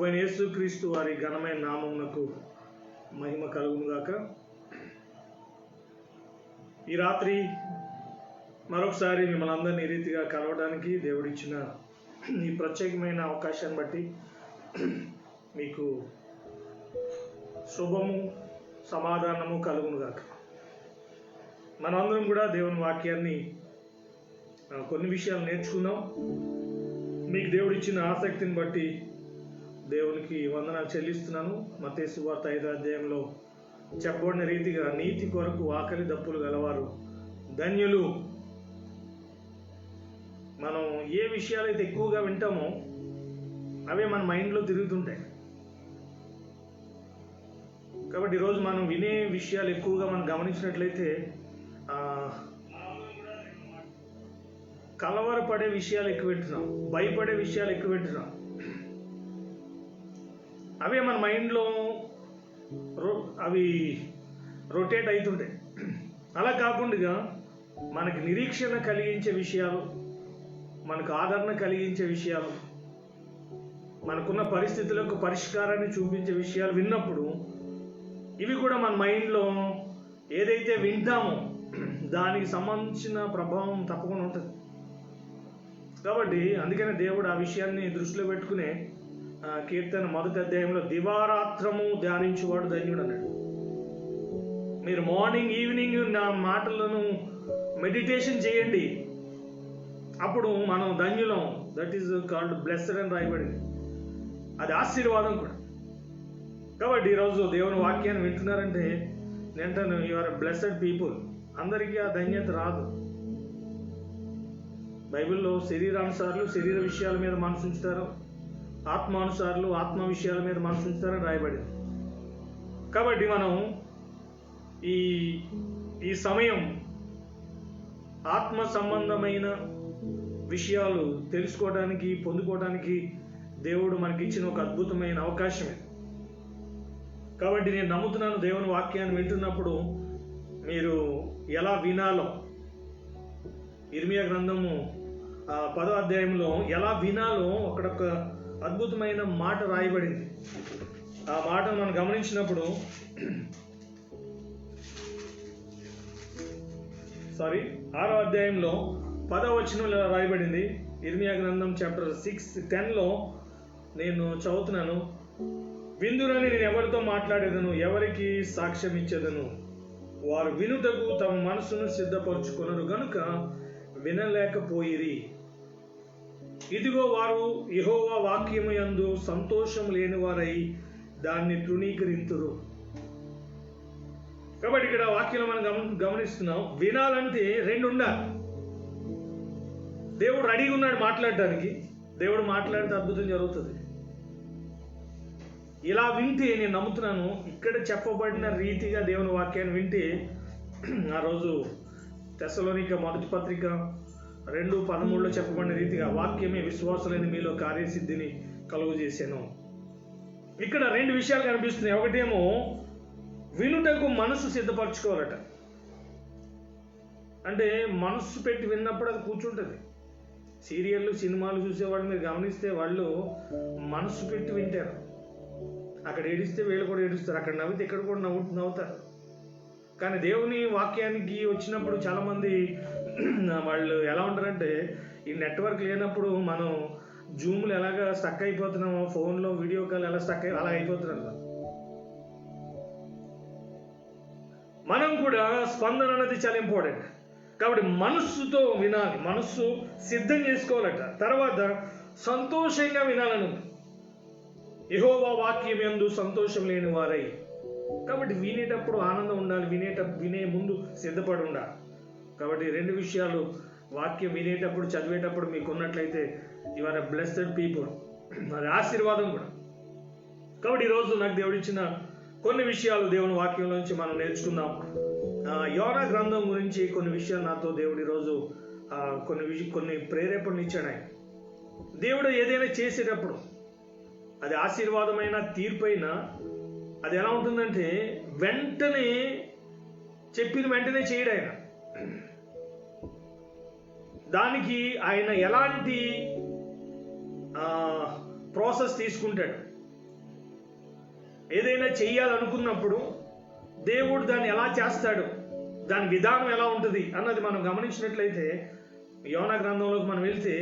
ప్రభువైన యేసుక్రీస్తు వారి ఘనమైన నామమునకు మహిమ కలుగును గాక. ఈ రాత్రి మరొకసారి మిమ్మల్ని అందరినీ ఈ రీతిగా కలవడానికి దేవుడిచ్చిన ఈ ప్రత్యేకమైన అవకాశాన్ని బట్టి మీకు శుభము సమాధానము కలుగును గాక. మనందరం కూడా దేవుని వాక్యాన్ని కొన్ని విషయాలు నేర్చుకుందాం. మీకు దేవుడిచ్చిన ఆసక్తిని బట్టి దేవునికి వందనాలు చెల్లిస్తున్నాను. మత్తయి సువార్త 5వ అధ్యాయంలో చెప్పబడిన రీతిగా నీతి కొరకు ఆకలి దప్పులు గలవారు ధన్యులు. మనం ఏ విషయాలైతే ఎక్కువగా వింటామో అవే మన మైండ్లో తిరుగుతుంటాయి. కాబట్టి ఈరోజు మనం వినే విషయాలు ఎక్కువగా మనం గమనించినట్లయితే కలవరపడే విషయాలు ఎక్కువ వింటున్నాం, భయపడే విషయాలు ఎక్కువ వింటున్నాం. అవే మన మైండ్లో అవి రొటేట్ అవుతుంటాయి. అలా కాకుండా మనకి నిరీక్షణ కలిగించే విషయాలు, మనకు ఆదరణ కలిగించే విషయాలు, మనకున్న పరిస్థితులకు పరిష్కారాన్ని చూపించే విషయాలు విన్నప్పుడు ఇవి కూడా మన మైండ్లో ఏదైతే వింటామో దానికి సంబంధించిన ప్రభావం తప్పకుండా ఉంటుంది. కాబట్టి అందుకనే దేవుడు ఆ విషయాన్ని దృష్టిలో పెట్టుకునే కీర్తన 1వ అధ్యాయంలో దివారాత్రము ధ్యానించేవాడు ధన్యుడు అన్నాడు. మీరు మార్నింగ్ ఈవినింగ్ నా మాటలను మెడిటేషన్ చేయండి, అప్పుడు మనం ధన్యులం. దట్ ఈస్ కాల్డ్ బ్లెస్డ్ అని రాయబడింది. అది ఆశీర్వాదం కూడా. కాబట్టి ఈరోజు దేవుని వాక్యాన్ని వింటున్నారంటే నేను యు ఆర్ బ్లెస్డ్ పీపుల్. అందరికీ ఆ ధన్యత రాదు. బైబిల్లో శరీరానుసారులు శరీర విషయాల మీద మనసు ఉంచుతారు, ఆత్మానుసారులు ఆత్మ విషయాల మీద మనసు ఉంచుతారని రాయబడింది. కాబట్టి మనం ఈ సమయం ఆత్మ సంబంధమైన విషయాలు తెలుసుకోవడానికి, పొందుకోవడానికి దేవుడు మనకి ఇచ్చిన ఒక అద్భుతమైన అవకాశమే. కాబట్టి నేను నమ్ముతున్నాను, దేవుని వాక్యాన్ని వింటున్నప్పుడు మీరు ఎలా వినాలో, ఇర్మియా గ్రంథము 10వ అధ్యాయంలో ఎలా వినాలో అక్కడొక అద్భుతమైన మాట రాయబడింది. ఆ మాటను మనం గమనించినప్పుడు 6వ అధ్యాయంలో 10వ వచనంలో రాయబడింది. ఇర్మియా గ్రంథం చాప్టర్ 6:10లో నేను చదువుతున్నాను. విందురని నేను ఎవరితో మాట్లాడేదను, ఎవరికి సాక్ష్యం ఇచ్చేదను, వారు వినుటకు తమ మనసును సిద్ధపరచుకొనరు గనుక వినలేకపోయిరి. ఇదిగో వారు యెహోవా వాక్యము యందు సంతోషం లేని వారై దాన్ని తృణీకరింతురు. కాబట్టి ఇక్కడ వాక్యం మనం గమనిస్తున్నాం. వినాలంటే రెండు ఉండాలి. దేవుడు రెడీగా ఉన్నాడు మాట్లాడడానికి. దేవుడు మాట్లాడితే అద్భుతం జరుగుతుంది. ఇలా వింటే నేను నమ్ముతున్నాను, ఇక్కడ చెప్పబడిన రీతిగా దేవుని వాక్యాన్ని వింటే ఆ రోజు తెస్సలోనిక 1వ పత్రిక 2:13లో చెప్పబడిన రీతిగా వాక్యమే విశ్వాసులైన మీలో కార్యసిద్ధిని కలుగు చేశాను. ఇక్కడ రెండు విషయాలు కనిపిస్తున్నాయి. ఒకటేమో వినుటకు మనసు సిద్ధపరచుకోవాలట. అంటే మనసు పెట్టి విన్నప్పుడు అది కూర్చుంటుంది. సీరియళ్ళు సినిమాలు చూసేవాళ్ళు మీరు గమనిస్తే వాళ్ళు మనసు పెట్టి వింటారు. అక్కడ ఏడిస్తే వీళ్ళు కూడా ఏడుస్తారు, అక్కడ నవ్వితే ఇక్కడ కూడా నవ్వుతారు. కానీ దేవుని వాక్యానికి వచ్చినప్పుడు చాలామంది వాళ్ళు ఎలా ఉంటారంటే, ఈ నెట్వర్క్ లేనప్పుడు మనం జూమ్లు ఎలాగ స్టక్ అయిపోతున్నామో, ఫోన్లో వీడియో కాల్ ఎలా స్టక్ అలా అయిపోతున్నారు. మనం కూడా స్పందన అనేది చాలా ఇంపార్టెంట్. కాబట్టి మనస్సుతో వినాలి, మనస్సు సిద్ధం చేసుకోవాలట. తర్వాత సంతోషంగా వినాలని, యెహోవా వాక్యం యందు సంతోషం లేని వారై. కాబట్టి వినేటప్పుడు ఆనందం ఉండాలి, వినే ముందు సిద్ధపడి ఉండాలి. కాబట్టి రెండు విషయాలు వాక్యం వినేటప్పుడు చదివేటప్పుడు మీకు ఉన్నట్లయితే you are a blessed people. అది ఆశీర్వాదం కూడా. కాబట్టి ఈరోజు నాకు దేవుడిచ్చిన కొన్ని విషయాలు దేవుని వాక్యంలోంచి మనం నేర్చుకుందాం. యోనా గ్రంథం గురించి కొన్ని విషయాలు నాతో దేవుడు ఈరోజు కొన్ని ప్రేరేపణలు ఇచ్చాడు. ఆయన దేవుడు ఏదైనా చేసేటప్పుడు అది ఆశీర్వాదమైన తీర్పైన అది ఎలా ఉంటుందంటే వెంటనే చెప్పిన వెంటనే చేయడు ఆయన. దానికి ఆయన ఎలాంటి ప్రాసెస్ తీసుకుంటాడు, ఏదైనా చెయ్యాలనుకున్నప్పుడు దేవుడు దాన్ని ఎలా చేస్తాడు, దాని విధానం ఎలా ఉంటుంది అన్నది మనం గమనించినట్లయితే యోనా గ్రంథంలోకి మనం వెళ్తే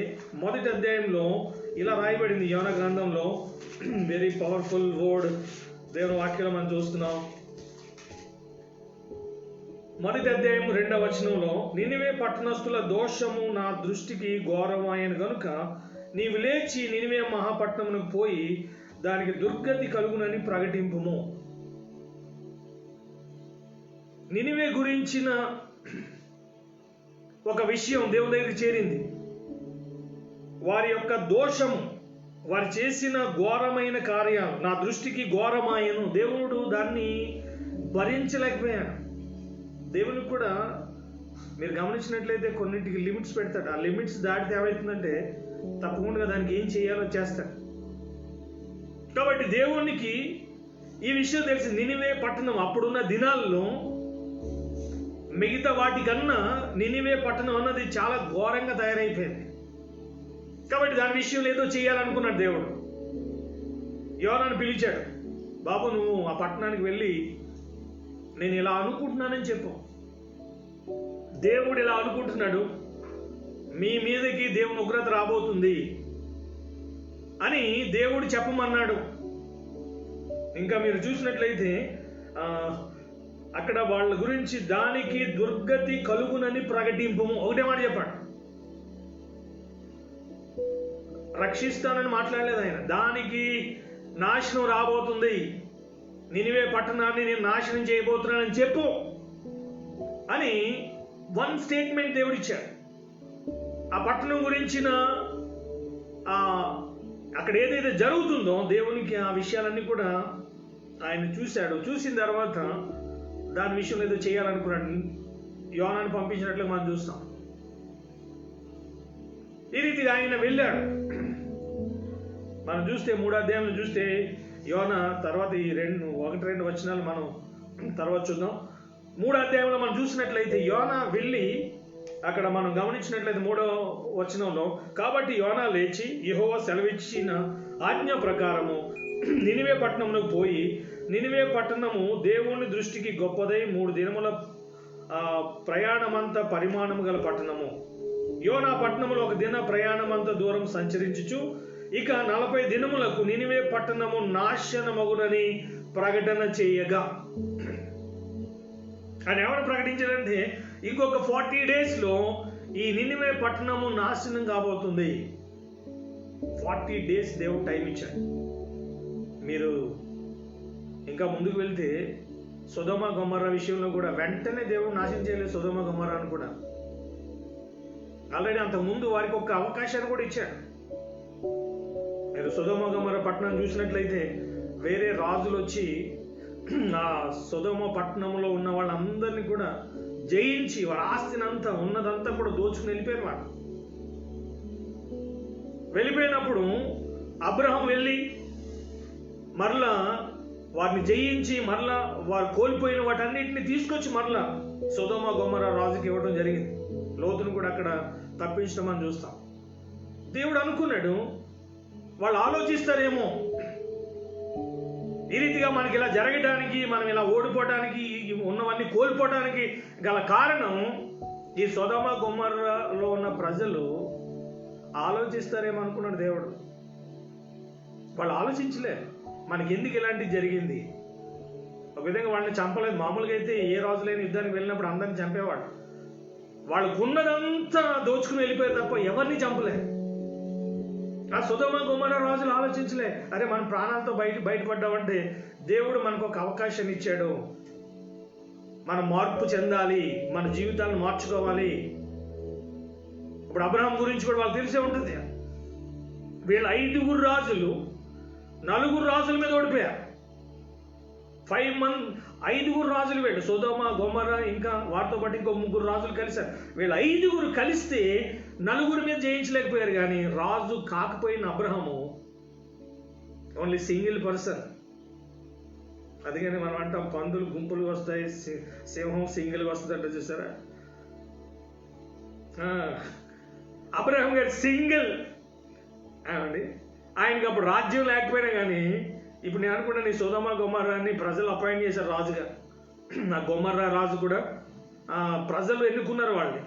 మొదటి అధ్యాయంలో ఇలా రాయబడింది. యోనా గ్రంథంలో వెరీ పవర్ఫుల్ వర్డ్ దేవుని వాక్యంలో మనం చూస్తున్నాం. మొదటి అధ్యాయం 2వ వచనంలో, నినివే పట్టణస్థుల దోషము నా దృష్టికి ఘోరమాయను గనుక నీవు లేచి నినివే మహాపట్నమునకు పోయి దానికి దుర్గతి కలుగునని ప్రకటింపుము. నినివే గురించిన ఒక విషయం దేవుని దగ్గరికి చేరింది. వారి యొక్క దోషము, వారు చేసిన ఘోరమైన కార్యాలు నా దృష్టికి ఘోరమాయను. దేవుడు దాన్ని భరించలేకపోయాడు. దేవునికి కూడా మీరు గమనించినట్లయితే కొన్నింటికి లిమిట్స్ పెడతాడు. ఆ లిమిట్స్ దాటితే ఏమవుతుందంటే తప్పకుండా దానికి ఏం చేయాలో చేస్తాడు. కాబట్టి దేవునికి ఈ విషయం తెలిసి నినివే పట్టణం అప్పుడున్న దినాల్లో మిగతా వాటికన్నా నినివే పట్టణం అన్నది చాలా ఘోరంగా తయారైపోయింది. కాబట్టి దాని విషయంలో ఏదో చేయాలనుకున్నాడు దేవుడు. యోనాను పిలిచాడు, బాబు నువ్వు ఆ పట్టణానికి వెళ్ళి నేను ఇలా అనుకుంటున్నానని చెప్పు. దేవుడు ఇలా అనుకుంటున్నాడు, మీ మీదకి దేవుని ఉగ్రత రాబోతుంది అని దేవుడు చెప్పమన్నాడు. ఇంకా మీరు చూసినట్లయితే అక్కడ వాళ్ళ గురించి దానికి దుర్గతి కలుగునని ప్రకటింపము. ఒకటే మాట చెప్పాడు, రక్షిస్తానని మాట్లాడలేదు ఆయన. దానికి నాశనం రాబోతుంది, నినివే పట్టణాన్ని నేను నాశనం చేయబోతున్నానని చెప్పు అని వన్ స్టేట్మెంట్ దేవుడు ఇచ్చాడు. ఆ పట్టణం గురించిన అక్కడ ఏదైతే జరుగుతుందో దేవునికి ఆ విషయాలన్నీ కూడా ఆయన చూశాడు. చూసిన తర్వాత దాని విషయంలో ఏదో చేయాలనుకున్నాడు. యోనాను పంపించినట్లు మనం చూస్తాం. ఈ రీతిగా ఆయన వెళ్ళాడు. మనం చూస్తే 3వ అధ్యాయంలో చూస్తే యోనా తర్వాత ఈ 1-2 వచనాలు మనం తర్వాత చూద్దాం. 3వ అధ్యాయంలో మనం చూసినట్లయితే యోనా వెళ్ళి అక్కడ మనం గమనించినట్లయితే 3వ వచనంలో, కాబట్టి యోనా లేచి యెహోవా సెలవిచ్చిన ఆజ్ఞ ప్రకారము నినివే పట్టణమునకు పోయి, నినివే పట్టణము దేవుని దృష్టికి గొప్పదై 3 దినముల ప్రయాణమంత పరిమాణము గల పట్టణము. యోనా పట్టణములో 1 దిన ప్రయాణమంత దూరం సంచరించుచు ఇక 40 దినములకు నినివే పట్టణము నాశనమగునని ప్రకటన చేయగా. ఆయన ఎవరు ప్రకటించాడంటే ఇంకొక 40 days ఈ నినివే పట్టణము నాశనం కాబోతుంది. 40 days దేవుడు టైం ఇచ్చాడు. మీరు ఇంకా ముందుకు వెళ్తే సొదొమ గొమొర్రా విషయంలో కూడా వెంటనే దేవుడు నాశనం చేయలేదు సొదొమ గొమొర్రాను కూడా. ఆల్రెడీ అంతకుముందు వారికి ఒక అవకాశాన్ని కూడా ఇచ్చాడు. మీరు సొదొమ గొమొర్రా పట్టణం చూసినట్లయితే వేరే రాజులు వచ్చి ఆ సొదొమ పట్టణంలో ఉన్న వాళ్ళందరినీ కూడా జయించి వాళ్ళ ఆస్తిని అంతా ఉన్నదంతా కూడా దోచుకుని వెళ్ళిపోయారు. వాళ్ళు వెళ్ళిపోయినప్పుడు అబ్రహాం వెళ్ళి మరలా వారిని జయించి మరలా వారు కోల్పోయిన వాటన్నిటిని తీసుకొచ్చి మరలా సొదొమ గొమొర్రా రాజుకి ఇవ్వడం జరిగింది. లోతును కూడా అక్కడ తప్పించడం మనం చూస్తాం. దేవుడు అనుకున్నాడు వాళ్ళు ఆలోచిస్తారేమో ఈ రీతిగా మనకి ఇలా జరగడానికి, మనం ఇలా ఓడిపోవడానికి, ఉన్నవన్నీ కోల్పోవడానికి గల కారణం ఈ సొదొమ గొమొర్రాలో ఉన్న ప్రజలు ఆలోచిస్తారేమో అనుకున్నాడు దేవుడు. వాళ్ళు ఆలోచించలే మనకి ఎందుకు ఇలాంటిది జరిగింది. ఒక విధంగా వాళ్ళని చంపలేదు. మామూలుగా అయితే ఏ రాజులైన యుద్ధానికి వెళ్ళినప్పుడు అందరిని చంపేవాడు. వాళ్ళకు ఉన్నదంతా దోచుకుని వెళ్ళిపోయారు తప్ప ఎవరిని చంపలేదు. ఆ సొదొమ గొమొర్రా రాజులు ఆలోచించలే, అరే మనం ప్రాణాలతో బయటపడ్డామంటే దేవుడు మనకు ఒక అవకాశాన్ని ఇచ్చాడు, మనం మార్పు చెందాలి, మన జీవితాలను మార్చుకోవాలి. ఇప్పుడు అబ్రహాం గురించి కూడా వాళ్ళకి తెలిసే ఉంటుంది. వీళ్ళ 5 రాజులు 4 రాజుల మీద ఓడిపోయారు. 5 రాజులు వీళ్ళు సొదొమ గొమొర్రా ఇంకా వారితో పాటు ఇంకో 3 రాజులు కలిశారు. వీళ్ళు 5 కలిస్తే 4 మీద జయించలేకపోయారు. కానీ రాజు కాకపోయిన అబ్రహాము ఓన్లీ సింగిల్ పర్సన్. అందుకని మనం అంటాం పందులు గుంపులు వస్తాయి, సింహం సింగిల్ వస్తుంది అంటే చూసారా. అబ్రహాం గారు సింగిల్. ఆయనకి అప్పుడు రాజ్యం లేకపోయినా కానీ ఇప్పుడు నేను అనుకుంటాను, ఈ సొదొమ గొమొర్రాని ప్రజలు అపాయింట్ చేశారు రాజుగా. ఆ గొమొర్రా రాజు కూడా ప్రజలు ఎన్నుకున్నారు వాళ్ళని.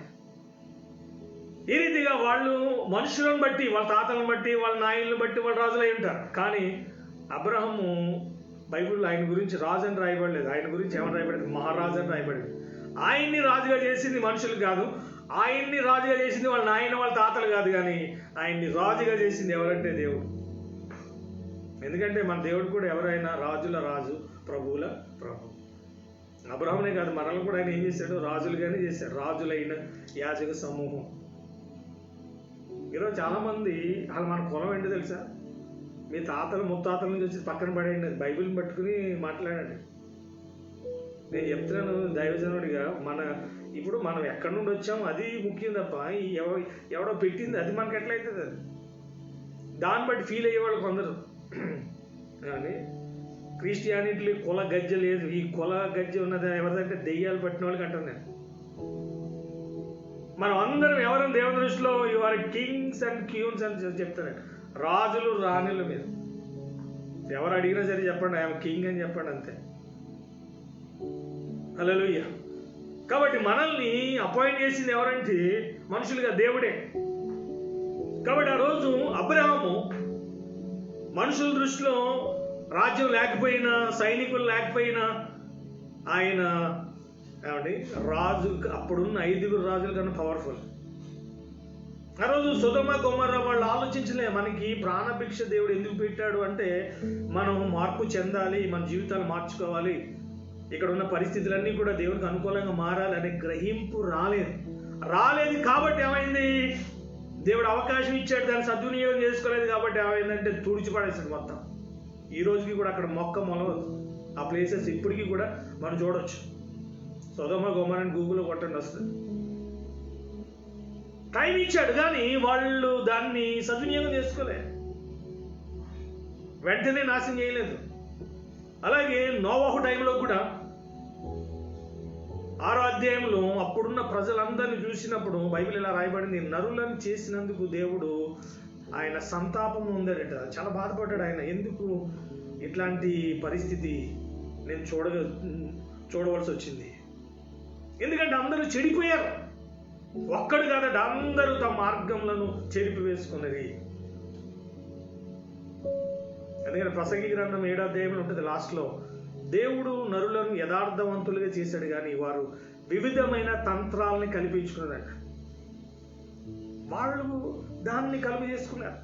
ఈ రీతిగా వాళ్ళు మనుషులను బట్టి, వాళ్ళ తాతలను బట్టి, వాళ్ళ నాయనలను బట్టి వాళ్ళు రాజులు అయి ఉంటారు. కానీ అబ్రహాము బైబిల్లో ఆయన గురించి రాజు అని రాయబడలేదు. ఆయన గురించి ఏమని రాయబడింది? మహారాజు అని రాయబడింది. ఆయన్ని రాజుగా చేసింది మనుషులు కాదు, ఆయన్ని రాజుగా చేసింది వాళ్ళ నాయన వాళ్ళ తాతలు కాదు, కానీ ఆయన్ని రాజుగా చేసింది ఎవరంటే దేవుడు. ఎందుకంటే మన దేవుడు కూడా ఎవరైనా రాజుల రాజు, ప్రభువుల ప్రభు. అబ్రహామునే కాదు, మనల్ని కూడా ఆయన ఏం చేశాడు? రాజులుగానే చేశాడు. రాజులైన యాజక సమూహం. ఈరోజు చాలామంది అసలు మన కులం ఏంటో తెలుసా? మీ తాతలు ముత్తాతల నుంచి వచ్చి పక్కన పడేయండి, బైబిల్ని పట్టుకుని మాట్లాడండి. నేను చెప్తున్నాను దైవజనుడిగా, ఇప్పుడు మనం ఎక్కడి నుండి వచ్చాము అది ముఖ్యం తప్ప ఎవడో పెట్టింది అది మనకి ఎట్లయితుంది? అది దాన్ని బట్టి ఫీల్ అయ్యేవాళ్ళు కొందరు. కానీ క్రిస్టియానిటీ కుల గజ్జ లేదు. ఈ కుల గజ్జ ఉన్నది ఎవరిదంటే దెయ్యాలు పట్టిన వాళ్ళకి అంటాను నేను. మనం అందరం ఎవరైనా దేవుని దృష్టిలో యువర్ కింగ్స్ అండ్ క్యూన్స్ అని చెప్తాను. రాజులు రాణుల మీద ఎవరు అడిగినా సరే చెప్పండి, ఐఎమ్ కింగ్ అని చెప్పండి, అంతే. హల్లెలూయా. కాబట్టి మనల్ని అపాయింట్ చేసింది ఎవరంటే మనుషులుగా దేవుడే. కాబట్టి ఆ రోజు అబ్రహాము మనుషుల దృష్టిలో రాజ్యం లేకపోయినా, సైనికులు లేకపోయినా, ఆయన ఏమండి రాజు, అప్పుడున్న 5 రాజుల కన్నా పవర్ఫుల్. ఆ రోజు సొదొమ గొమొర్రా వాళ్ళు ఆలోచించలే, మనకి ప్రాణభిక్ష దేవుడు ఎందుకు పెట్టాడు అంటే మనం మార్పు చెందాలి, మన జీవితాలు మార్చుకోవాలి, ఇక్కడ ఉన్న పరిస్థితులన్నీ కూడా దేవుడికి అనుకూలంగా మారాలి అనే గ్రహింపు రాలేదు. కాబట్టి ఏమైంది? దేవుడు అవకాశం ఇచ్చాడు, దాన్ని సద్వినియోగం చేసుకోలేదు. కాబట్టి ఏమైందంటే తుడిచిపడేసాడు మొత్తం. ఈ రోజుకి కూడా అక్కడ మొక్క మొలవదు. ఆ ప్లేసెస్ ఇప్పటికీ కూడా మనం చూడవచ్చు. సొదొమ గొమొర్రా అని గూగుల్లో కొట్టండి, వస్తుంది. టైం ఇచ్చాడు కానీ వాళ్ళు దాన్ని సద్వినియోగం చేసుకోలే, వెంటనే నాశనం చేయలేదు. అలాగే నోవహు టైంలో కూడా 6వ అధ్యాయంలో అప్పుడున్న ప్రజలందరినీ చూసినప్పుడు బైబిల్ ఇలా రాయబడింది, నరులను చేసినందుకు దేవుడు ఆయన సంతాపం ఉందట. చాలా బాధపడ్డాడు ఆయన. ఎందుకు ఇట్లాంటి పరిస్థితి నేను చూడవలసి వచ్చింది? ఎందుకంటే అందరూ చెడిపోయారు. ఒక్కడు కాదట, అందరూ తమ మార్గంలను చెరిపి వేసుకున్నది. ఎందుకంటే ప్రసంగి గ్రంథం 7వ అధ్యాయంలో ఉంటుంది లాస్ట్లో, దేవుడు నరులను యథార్థవంతులుగా చేశాడు కానీ వారు వివిధమైన తంత్రాలని కల్పించుకున్నారట. వాళ్ళు దాన్ని కలుపు చేసుకున్నారు.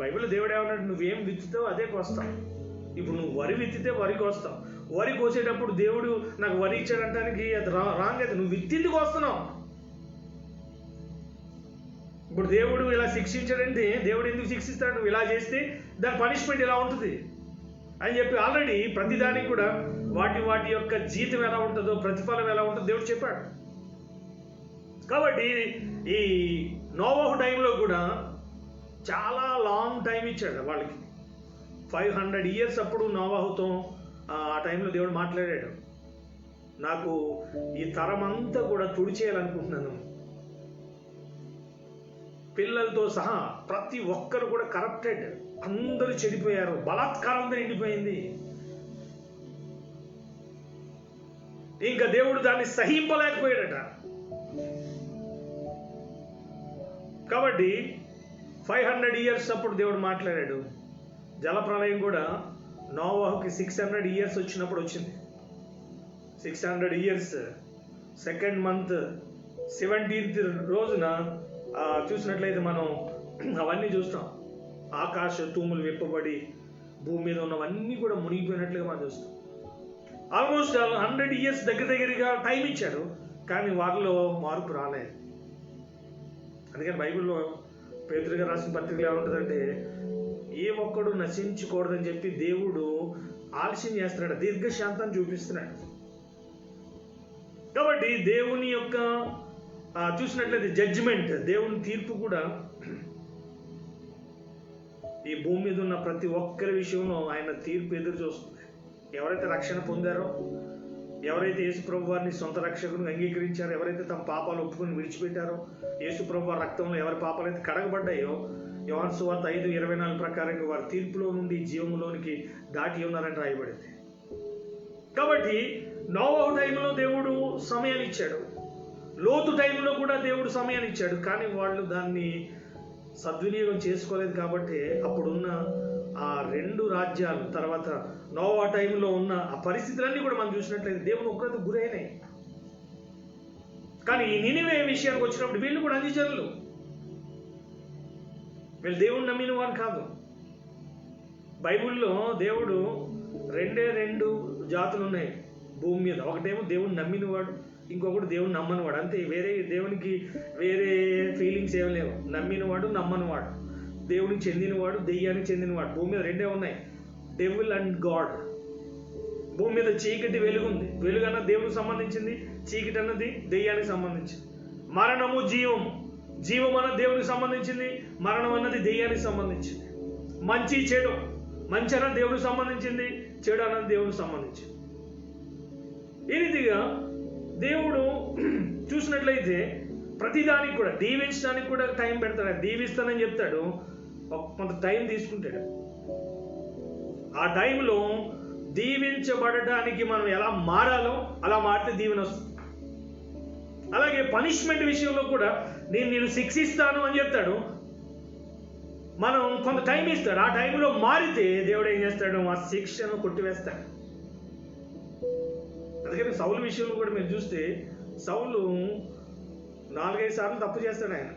బైబిల్లో దేవుడు ఏమన్నాడు? నువ్వేం విత్తుతావు అదే కోస్తావు. ఇప్పుడు నువ్వు వరి విత్తితే వరి కోస్తావు. వరి కోసేటప్పుడు దేవుడు నాకు వరి ఇచ్చాడంటానికి అది రాంగ్. అయితే నువ్వు విత్తింది కోస్తున్నావు. ఇప్పుడు దేవుడు ఇలా శిక్షించాడంటే దేవుడు ఎందుకు శిక్షిస్తాడు? నువ్వు ఇలా చేస్తే దాని పనిష్మెంట్ ఇలా ఉంటుంది అని చెప్పి ఆల్రెడీ ప్రతిదానికి కూడా వాటి యొక్క జీతం ఎలా ఉంటుందో, ప్రతిఫలం ఎలా ఉంటుందో దేవుడు చెప్పాడు. కాబట్టి ఈ నోవహు టైంలో కూడా చాలా లాంగ్ టైం ఇచ్చాడు వాళ్ళకి. 500 years అప్పుడు నోవహుతో ఆ టైంలో దేవుడు మాట్లాడాడు, నాకు ఈ తరం అంతా కూడా తుడిచేయాలనుకుంటున్నాను. పిల్లలతో సహా ప్రతి ఒక్కరు కూడా కరప్టెడ్, అందరూ చెడిపోయారు, బలాత్కారంతో నిండిపోయింది. ఇంకా దేవుడు దాన్ని సహింపలేకపోయాడట. కాబట్టి 500 years అప్పుడు దేవుడు మాట్లాడాడు. జలప్రళయం కూడా నోవహుకి 600 years వచ్చినప్పుడు వచ్చింది. 600 years 2nd month 17th రోజున చూసినట్లయితే మనం అవన్నీ చూస్తాం. ఆకాశ తూములు విప్పబడి భూమి మీద ఉన్నవన్నీ కూడా మునిగిపోయినట్లుగా మనం చూస్తాం. ఆల్మోస్ట్ 100 years దగ్గరగా టైం ఇచ్చాడు, కానీ వారిలో మార్పు రాలేదు. అందుకని బైబిల్లో పేతురుగా రాసిన పత్రికలు ఏముంటుందంటే, ఏ ఒక్కడు నశించకూడదని చెప్పి దేవుడు ఆలస్యం చేస్తున్నాడు, దీర్ఘశాంతాన్ని చూపిస్తున్నాడు. కాబట్టి దేవుని యొక్క చూసినట్లయితే జడ్జిమెంట్, దేవుని తీర్పు కూడా ఈ భూమి మీద ఉన్న ప్రతి ఒక్కరి విషయంలో ఆయన తీర్పు ఎదురు చూస్తుంది. ఎవరైతే రక్షణ పొందారో, ఎవరైతే యేసుప్రభు వారిని సొంత రక్షకుని అంగీకరించారో, ఎవరైతే తమ పాపాలు ఒప్పుకొని విడిచిపెట్టారో, యేసుప్రభు వారి రక్తంలో ఎవరి పాపాలు అయితే కడగబడ్డాయో, యోహాను సువార్త 5:24 ప్రకారంగా వారు తీర్పులో నుండి జీవములోనికి దాటి ఉన్నారని రాయబడింది. కాబట్టి నోవహు టైంలో దేవుడు సమయాన్ని ఇచ్చాడు, లోతు టైంలో కూడా దేవుడు సమయాన్ని ఇచ్చాడు. కానీ వాళ్ళు దాన్ని సద్వినియోగం చేసుకోలేదు. కాబట్టి అప్పుడున్న ఆ 2 రాజ్యాలు, తర్వాత నోవహు టైంలో ఉన్న ఆ పరిస్థితులన్నీ కూడా మనం చూసినట్లయితే దేవుని ఉగ్రతకు గురైనాయి. కానీ నినివే విషయానికి వచ్చినప్పుడు వీళ్ళు కూడా అన్యజనులు, వీళ్ళు దేవుడిని నమ్మిన వారు కాదు. బైబిల్లో దేవుడు 2 జాతులు ఉన్నాయి భూమి మీద. ఒకటేమో దేవుడిని నమ్మినవాడు, ఇంకొకటి దేవుడిని నమ్మనివాడు. అంతే, వేరే దేవునికి వేరే ఫీలింగ్స్ ఏమి లేవు. నమ్మినవాడు, నమ్మనివాడు, దేవునికి చెందినవాడు, దెయ్యానికి చెందినవాడు. భూమి మీద 2 ఉన్నాయి, డెవిల్ అండ్ గాడ్. భూమి మీద చీకటి, వెలుగుంది. వెలుగు అన్నది దేవునికి సంబంధించింది, చీకటి అన్నది దెయ్యానికి సంబంధించింది. మరణము, జీవము. జీవం అన్నది దేవునికి సంబంధించింది, మరణం అన్నది దెయ్యానికి సంబంధించింది. మంచి, చెడు. మంచి అన్నది దేవునికి సంబంధించింది, చెడు అన్నది దేవునికి సంబంధించింది. ఈ రీతిగా దేవుడు చూసినట్లయితే ప్రతిదానికి కూడా దీవించడానికి కూడా టైం పెడతాడు. దీవిస్తానని చెప్తాడు, కొంత టైం తీసుకుంటాడు. ఆ టైంలో దీవించబడటానికి మనం ఎలా మారాలో అలా మారితే దీవెన వస్తుంది. అలాగే పనిష్మెంట్ విషయంలో కూడా నేను శిక్షిస్తాను అని చెప్తాడు, మనం కొంత టైం ఇస్తాడు. ఆ టైంలో మారితే దేవుడు ఏం చేస్తాడు, ఆ శిక్షను కొట్టివేస్తాడు. అందుకని సౌలు విషయంలో కూడా మీరు చూస్తే సౌలు 4-5 సార్లు తప్పు చేస్తాడు. ఆయన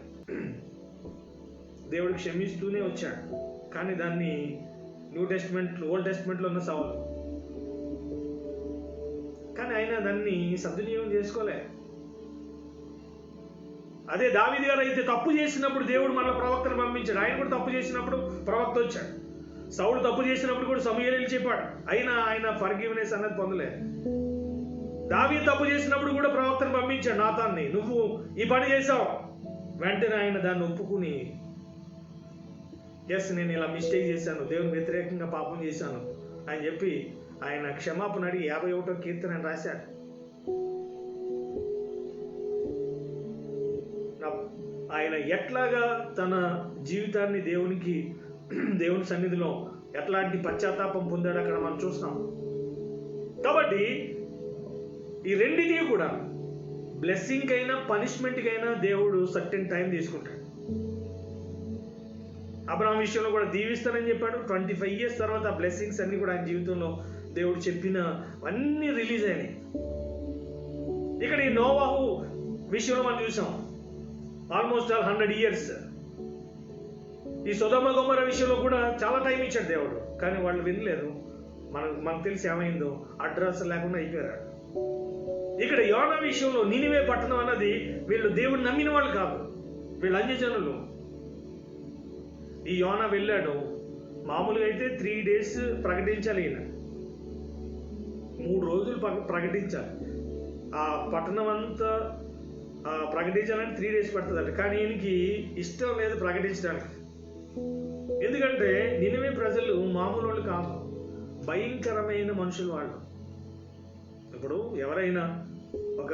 దేవుడు క్షమిస్తూనే వచ్చాడు. కానీ దాన్ని ఓల్డ్ టెస్ట్మెంట్లో ఉన్న సౌలు, కానీ ఆయన దాన్ని సద్వినియోగం చేసుకోలే. అదే దావీదు గారు అయితే తప్పు చేసినప్పుడు దేవుడు మళ్ళీ ప్రవక్తను పంపించాడు. ఆయన కూడా తప్పు చేసినప్పుడు ప్రవక్త వచ్చాడు. సౌలు తప్పు చేసినప్పుడు కూడా సమూయేలు చెప్పాడు, అయినా ఆయన ఫర్గివ్నెస్ అన్నది పొందలేదు. దావీదు తప్పు చేసినప్పుడు కూడా ప్రవక్తను పంపించాడు, నాతాన్ని, నువ్వు ఈ పని చేశావు. వెంటనే ఆయన దాన్ని ఒప్పుకుని, ఎస్ నేను ఇలా మిస్టేక్ చేశాను, దేవుని వ్యతిరేకంగా పాపం చేశాను అని చెప్పి ఆయన క్షమాపణ అడిగి 51వ కీర్తన రాశాడు. ఆయన ఎట్లాగా తన జీవితాన్ని దేవుని సన్నిధిలో ఎట్లాంటి పశ్చాత్తాపం పొందాడు అక్కడ మనం చూస్తాం. కాబట్టి ఈ రెండింటికి కూడా బ్లెస్సింగ్ అయినా పనిష్మెంట్కి అయినా దేవుడు సర్టెన్ టైం తీసుకుంటాడు. అబ్రహాం విషయంలో కూడా దీవిస్తానని చెప్పాడు. 25 years తర్వాత ఆ బ్లెస్సింగ్స్ అన్ని కూడా ఆయన జీవితంలో దేవుడు చెప్పిన అన్నీ రిలీజ్ అయినాయి. ఇక్కడ ఈ నోవాహు విషయంలో మనం చూసాం, ఆల్మోస్ట్ 100 years. ఈ సొదొమ గొమొర్రా విషయంలో కూడా చాలా టైం ఇచ్చాడు దేవుడు, కానీ వాళ్ళు వినలేదు. మనకు తెలిసి ఏమైందో, అడ్రస్ లేకుండా అయిపోయారు. ఇక్కడ యోనా విషయంలో నినివే పట్టణం అన్నది వీళ్ళు దేవుడు నమ్మిన వాళ్ళు కాదు, వీళ్ళు అన్యజనులు. ఈ యోనా వెళ్ళాడు, మామూలుగా అయితే 3 days ప్రకటించాలి, ఈయన 3 రోజులు ప్రకటించాలి. ఆ పట్టణం అంతా ప్రకటించాలని 3 days పడుతుందట. కానీ ఈయనకి ఇష్టం లేదు ప్రకటించడానికి. ఎందుకంటే నినివే ప్రజలు మామూలు వాళ్ళు కాదు, భయంకరమైన మనుషులు వాళ్ళు. ఇప్పుడు ఎవరైనా ఒక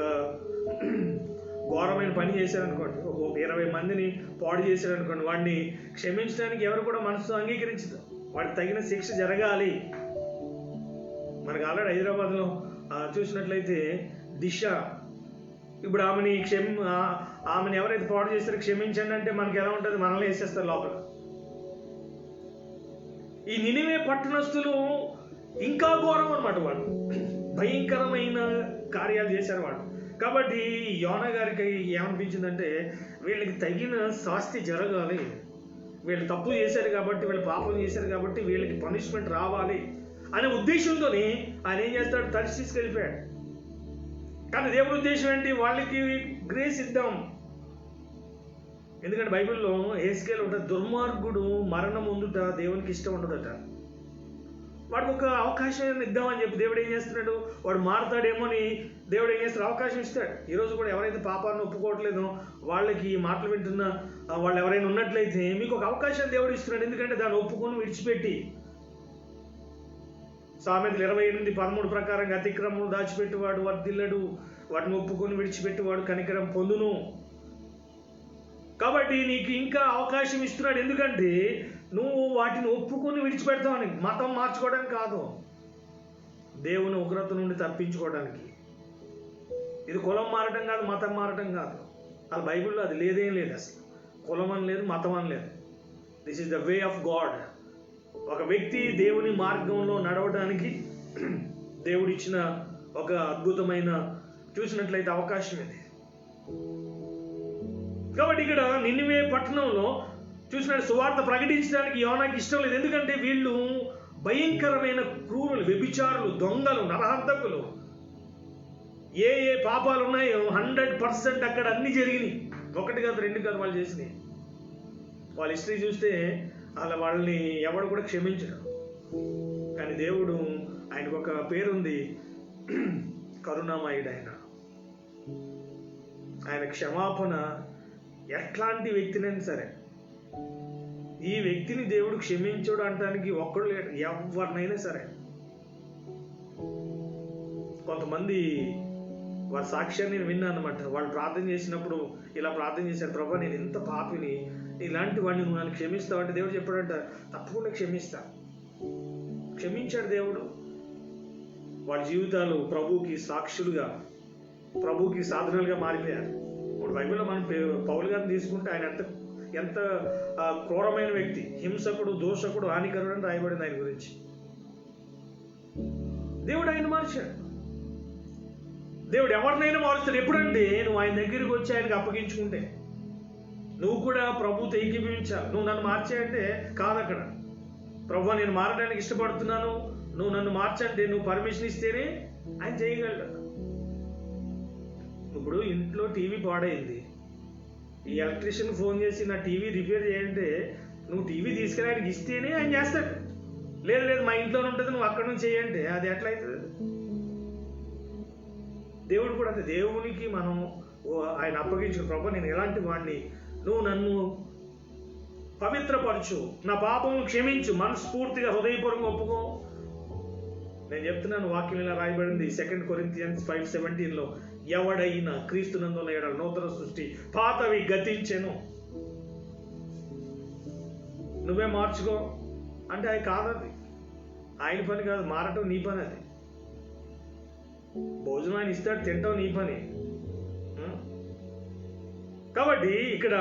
ఘోరమైన పని చేశారనుకోండి, ఒక 20 మందిని పాడు చేశారనుకోండి, వాడిని క్షమించడానికి ఎవరు కూడా మనసుతో అంగీకరించదు. వాడికి తగిన శిక్ష జరగాలి. మనకు ఆల్రెడీ హైదరాబాద్లో చూసినట్లయితే దిశ, ఇప్పుడు ఆమెని ఎవరైతే పాడు చేస్తారో క్షమించండి అంటే మనకి ఎలా ఉంటుంది, మనల్ని వేసేస్తారు లోపల. ఈ నినివే పట్టణస్తులు ఇంకా ఘోరం అనమాట, వాళ్ళు భయంకరమైన కార్యాలు చేశారు వాళ్ళు. కాబట్టి యోనా గారికి ఏమనిపించిందంటే, వీళ్ళకి తగిన శాస్తి జరగాలి, వీళ్ళు తప్పు చేశారు కాబట్టి, వీళ్ళు పాపం చేశారు కాబట్టి వీళ్ళకి పనిష్మెంట్ రావాలి అనే ఉద్దేశంతో ఆయన ఏం చేస్తాడు, తడిసి తీసుకెళ్ళిపోయాడు. కానీ దేవుడి ఉద్దేశం ఏంటి, వాళ్ళకి గ్రేస్ ఇద్దాం. ఎందుకంటే బైబిల్లో హెస్కేల్ ఉంటుంది, దుర్మార్గుడు మరణం ఉండుట దేవునికి ఇష్టం ఉండదట. వాడికి ఒక అవకాశం ఇద్దామని చెప్పి దేవుడు ఏం చేస్తున్నాడు, వాడు మారుతాడేమో అని దేవుడు ఏం చేస్తాడు, అవకాశం ఇస్తాడు. ఈరోజు కూడా ఎవరైతే పాపాన్ని ఒప్పుకోవట్లేదో వాళ్ళకి ఈ మాటలు వింటున్న వాళ్ళు ఎవరైనా ఉన్నట్లయితే మీకు ఒక అవకాశం దేవుడు ఇస్తున్నాడు. ఎందుకంటే దాన్ని ఒప్పుకొని విడిచిపెట్టి, సామెతలు 28:13 ప్రకారంగా అతిక్రమం దాచిపెట్టువాడు వర్ధిల్లడు, వాటిని ఒప్పుకొని విడిచిపెట్టువాడు కనికరం పొందును. కాబట్టి నీకు ఇంకా అవకాశం ఇస్తున్నాడు. ఎందుకంటే నువ్వు వాటిని ఒప్పుకొని విడిచిపెడతావని. మతం మార్చుకోవడానికి కాదు, దేవుని ఉగ్రత నుండి తప్పించుకోవడానికి. ఇది కులం మారటం కాదు, మతం మారటం కాదు. అది బైబిల్లో అది లేదేం లేదు. అసలు కులం అని లేదు, మతం అని లేదు. This is the way of God. ఒక వ్యక్తి దేవుని మార్గంలో నడవడానికి దేవుడిచ్చిన ఒక అద్భుతమైన చూసినట్లయితే అవకాశం ఇది. కాబట్టి ఇక్కడ నినివే పట్టణంలో చూసినట్టు సువార్త ప్రకటించడానికి యోనాకి ఇష్టం లేదు. ఎందుకంటే వీళ్ళు భయంకరమైన క్రూరులు, వ్యభిచారులు, దొంగలు, నరహంతకులు. ఏ ఏ పాపాలు ఉన్నాయో 100% అక్కడ అన్ని జరిగినాయి. ఒకటి కాదు, రెండు కాదు వాళ్ళు చేసినాయి. వాళ్ళ హిస్టరీ చూస్తే వాళ్ళని ఎవడు కూడా క్షమించడు. కానీ దేవుడు, ఆయనకు ఒక పేరుంది, కరుణామయుడు. ఆయన క్షమాపణ ఎట్లాంటి వ్యక్తినైనా సరే, ఈ వ్యక్తిని దేవుడు క్షమించడు అంటానికి ఒక్కడు లేడు, ఎవరినైనా సరే. కొంతమంది వారి సాక్ష్యాన్ని నేను విన్నాను అనమాట. వాళ్ళు ప్రార్థన చేసినప్పుడు ఇలా ప్రార్థన చేశారు, ప్రభా నేను ఎంత పాపిని, ఇలాంటి వాడిని నువ్వు నన్ను క్షమిస్తావు అంటే దేవుడు చెప్పాడంట, తప్పకుండా క్షమిస్తా. క్షమించాడు దేవుడు. వాళ్ళ జీవితాలు ప్రభువుకి సాక్షులుగా, ప్రభువుకి సాధనాలుగా మారిపోయారు. ఇప్పుడు బైబిల్లో మనం పౌలు గారిని తీసుకుంటే ఆయన ఎంత క్రూరమైన వ్యక్తి, హింసకుడు, దోషకుడు, హానికరుడు అని రాయబడింది ఆయన గురించి. దేవుడు ఆయన మార్చాడు. దేవుడు ఎవరినైనా మారుస్తాడు. ఎప్పుడంటే నువ్వు ఆయన దగ్గరికి వచ్చి ఆయనకు అప్పగించుకుంటే. నువ్వు కూడా ప్రభుతో ఏకీభవించాలి. నువ్వు నన్ను మార్చాయంటే కాదు, అక్కడ ప్రభు నేను మారడానికి ఇష్టపడుతున్నాను, నువ్వు నన్ను మార్చంటే నువ్వు పర్మిషన్ ఇస్తేనే ఆయన చేయగలడు. ఇప్పుడు ఇంట్లో టీవీ పాడైంది, ఈ ఎలక్ట్రీషియన్ ఫోన్ చేసి నా టీవీ రిపేర్ చేయంటే నువ్వు టీవీ తీసుకెళ్ళడానికి ఇస్తేనే ఆయన చేస్తాడు. లేదు లేదు మా ఇంట్లోనే ఉంటుంది, నువ్వు అక్కడ నుంచి చేయంటే అది ఎట్లా అవుతుంది? దేవుడు కూడా అంతే. దేవునికి మనం ఆయన అప్పగించిన, ప్రభు నేను ఎలాంటి వాడిని, నువ్వు నన్ను పవిత్రపరచు, నా పాపము క్షమించు, మనస్ఫూర్తిగా హృదయపూర్వకంగా ఒప్పుకో. నేను చెప్తున్నాను, వాక్యం ఇలా రాయబడింది 2 Corinthians 5:17 ఎవడైనా క్రీస్తునందున్న ఎడల నూతన సృష్టి, పాతవి గతించెను. నువ్వే మార్చుకో అంటే అది కాదది, ఆయన పని కాదు. మారటం నీ పని. అది భోజనం ఆయన ఇస్తాడు, తింటావు నీ పని. కాబట్టి ఇక్కడ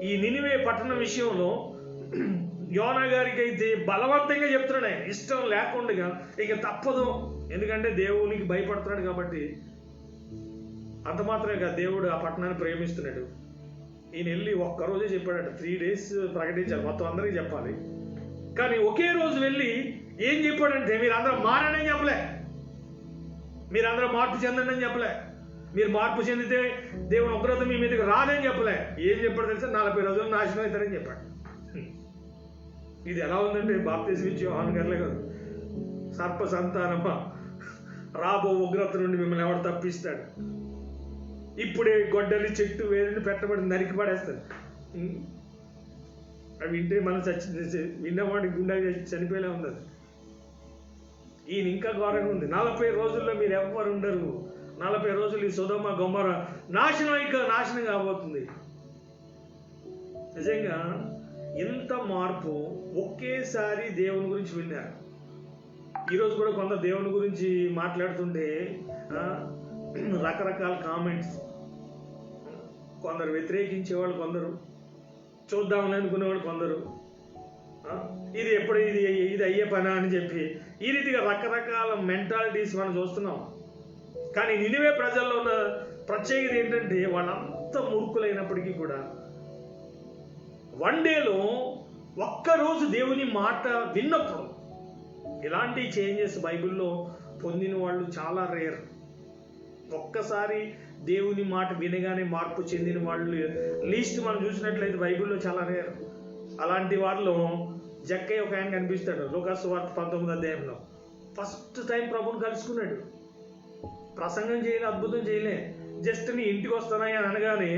ఈ నినివే పట్టణం విషయంలో యోనా గారికి అయితే బలవంతంగా చెప్తున్నాడు. ఆయన ఇష్టం లేకుండా ఇక తప్పదు, ఎందుకంటే దేవునికి భయపడుతున్నాడు కాబట్టి. అంత మాత్రమే కాదు, దేవుడు ఆ పట్టణాన్ని ప్రేమిస్తున్నాడు. ఈయన వెళ్ళి ఒక్కరోజే చెప్పాడట, 3 days ప్రకటించాలి, మొత్తం అందరికీ చెప్పాలి. కానీ ఒకే రోజు వెళ్ళి ఏం చెప్పాడంటే, మీరు అందరూ మారని చెప్పలే, మీరు అందరూ మార్పు చెందండి అని చెప్పలే, మీరు మార్పు చెందితే దేవుని ఉగ్రత మీ మీదకి రాదని చెప్పలే. ఏం చెప్పాడు తెలుసా? 40 రోజులు నాశనం అవుతారని చెప్పాడు. ఇది ఎలా ఉందంటే బాప్తిజం ఇచ్చి యోహాను గారిలే కాదు, సర్ప సంతానమా రాబో ఉగ్రత నుండి మిమ్మల్ని ఎవడు తప్పిస్తాడు, ఇప్పుడే గొడ్డలి చెట్టు వేరుని పెట్టబడి నరికి పడేస్తాడు. అవి వింటే మనం విన్నవాడి గుండె చనిపోయేలా ఉంది. అది ఈయన ఇంకా ఘోరంగా ఉంది. 40 రోజుల్లో మీరు ఎవ్వరు ఉండరు, 40 రోజులు ఈ సొదొమ గొమొర నాశనం కాబోతుంది. నిజంగా ఎంత మార్పు ఒకేసారి దేవుని గురించి విన్నారు. ఈరోజు కూడా కొందరు దేవుని గురించి మాట్లాడుతుంటే రకరకాల కామెంట్స్, కొందరు వ్యతిరేకించేవాళ్ళు, కొందరు చూద్దామని అనుకునేవాళ్ళు, కొందరు ఇది ఎప్పుడు ఇది అయ్యే పనా అని చెప్పి ఈ రీతిగా రకరకాల మెంటాలిటీస్ మనం చూస్తున్నాం. కానీ నినివే ప్రజల్లో ఉన్న ప్రత్యేకత ఏంటంటే వాళ్ళంతా మూర్ఖులైనప్పటికీ కూడా 1 dayలో ఒక్కరోజు దేవుని మాట విన్నప్పుడు ఇలాంటి చేంజెస్ బైబిల్లో పొందిన వాళ్ళు చాలా రేర్. ఒక్కసారి దేవుని మాట వినగానే మార్పు చెందిన వాళ్ళు లీస్ట్ మనం చూసినట్లయితే బైబిల్లో చాలా రేర్. అలాంటి వారిలో జక్కయ్య ఒక ఆయన కనిపిస్తాడు. లూకాసు వార్త 19వ అధ్యాయంలో ఫస్ట్ టైం ప్రభుని కలుసుకున్నాడు. ప్రసంగం చేయలే, అద్భుతం చేయలే, జస్ట్ నీ ఇంటికి వస్తానని అనగానే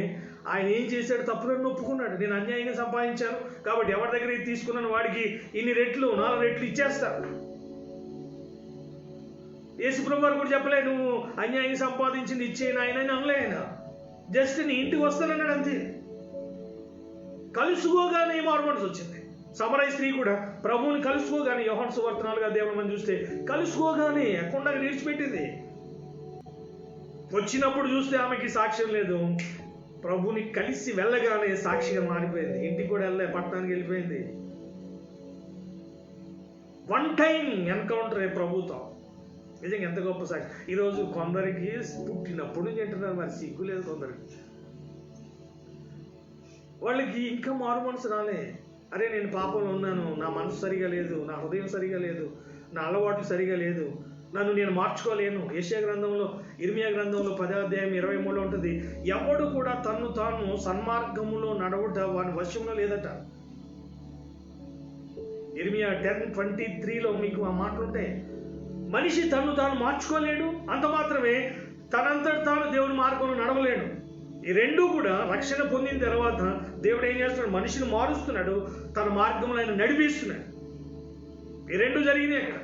ఆయన ఏం చేశాడు? తప్పులను ఒప్పుకున్నాడు. నేను అన్యాయంగా సంపాదించాను కాబట్టి ఎవరి దగ్గర తీసుకున్నాను వాడికి ఇన్ని రెట్లు 4 రెట్లు ఇచ్చేస్తా. యేసుప్రభు వారు కూడా చెప్పలే నువ్వు అన్యాయంగా సంపాదించింది ఇచ్చేయను ఆయన అని అనలే. ఆయన జస్ట్ నీ ఇంటికి వస్తానన్నాడు అంతే. కలుసుకోగానే మారు మనసు వచ్చింది. సమరయ స్త్రీ కూడా ప్రభువుని కలుసుకోగానే, యోహాను సువార్త 4వ అధ్యాయం మనం చూస్తే కలుసుకోగానే కొండగా విడిచిపెట్టింది. వచ్చినప్పుడు చూస్తే ఆమెకి సాక్ష్యం లేదు. ప్రభుని కలిసి వెళ్ళగానే సాక్షిగా మారిపోయింది. ఇంటికి కూడా వెళ్ళే, పట్టణానికి వెళ్ళిపోయింది. వన్ టైం ఎన్కౌంటర్ ప్రభుతో. నిజంగా ఎంత గొప్ప సాక్షి. ఈరోజు కొందరికి పుట్టినప్పుడు నుంచి అంటున్నారు, మరి సిగ్గు లేదు కొందరికి. వాళ్ళకి ఇంకా మారు మనసు రాలే. అరే నేను పాపంలో ఉన్నాను, నా మనసు సరిగా లేదు, నా హృదయం సరిగా లేదు, నా అలవాట్లు సరిగా లేదు, నన్ను నేను మార్చుకోలేను. యెషయా గ్రంథంలో, ఇర్మియా గ్రంథంలో 10వ అధ్యాయం 23లో ఉంటుంది, ఎవడు కూడా తన్ను తాను సన్మార్గములో నడవుట వాని వశంలో లేదట. ఇర్మియా 10:23లో మీకు ఆ మాటలు ఉంటాయి. మనిషి తన్ను తాను మార్చుకోలేడు, అంత మాత్రమే తనంతట తాను దేవుని మార్గంలో నడవలేడు. ఈ రెండు కూడా రక్షణ పొందిన తర్వాత దేవుడు ఏం చేస్తున్నాడు? మనిషిని మారుస్తున్నాడు, తన మార్గంలో ఆయన నడిపిస్తున్నాడు. ఈ రెండు జరిగినాయి అక్కడ.